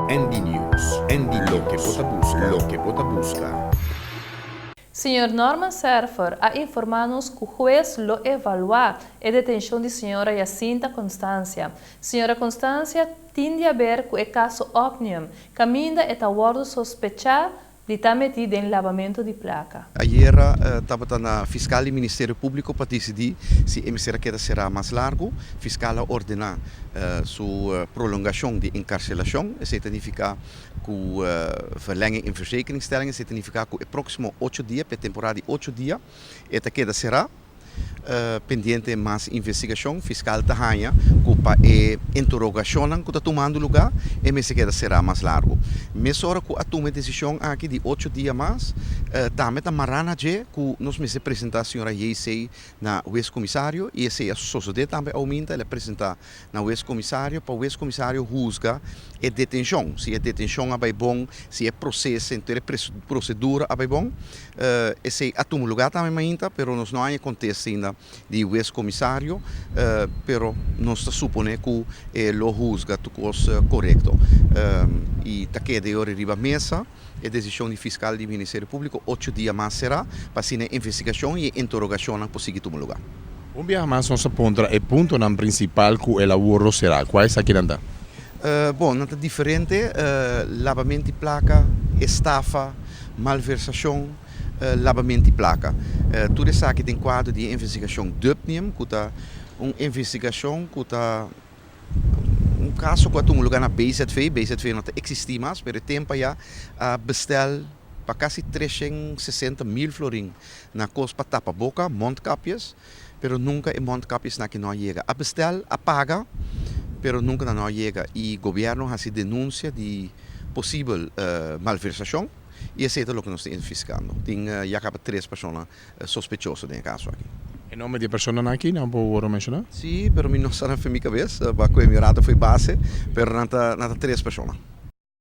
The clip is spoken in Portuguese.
ND News, ND lo que vota busca. Senhor Norman Serfer a informado-nos que o juiz lo evaluou a detenção de senhora Jacinta Constância. Senhora Constância tem a ver com o caso Omnium, que ainda é aguardo sospechar de estar metida em lavamento de placa. Ayer estava na fiscal do Ministério Público para decidir se a emissora será mais largo. A fiscal ordenar sua prolongação de encarcelação. Isso significa que verlenging in verzekeringsstellingen significa que o próximo 8 dias, para temporada de 8 dias, esta queda será pendiente mais investigação fiscal da rainha para a interrogação que está tomando lugar e me queda será mais largo. Mas hora que a toma decisão aqui de 8 dias mais, também a marana que nós me apresentar a senhora J.C. na ex-comissário e esse a sociedade também aumenta, ele apresenta na ex-comissário para o ex-comissário juzga a detenção, se a detenção é bom, se é processo, se é procedura é bom, esse a toma lugar também ainda, mas nós não acontece ainda de ex-comissário, pero nós supone que lo juzga tu coisa correto. E tá que de hora arriba a mesa, a decisão de fiscal do Ministério Público 8 dias mais será para se a investigação e a interrogação para seguir tomar lugar. Dia mais nós aponta o ponto principal que o laboro será. Qual é aqui anda? Bom, não é diferente, lavamento de placa, estafa, malversação, lavamento de placa. Tudo isso aqui tem quadro de investigação DUPNIM, que está uma investigação que está um caso que tem lugar na BZV não existe mais, mas o tempo já bestel para quase 360 mil florim na coisa para tapa boca, mondkapjes, mas nunca é mondkapjes na que não chega. A bestel, a paga, mas nunca não chega. E o governo faz denúncia de possível malversação. E esse é o que nós estamos investigando. Tem já 3 pessoas sospechosas no caso aqui. O nome de pessoa aqui não pode mencionar? Sim, mas não está na minha cabeça. A minha rata foi base, mas não 3 pessoas.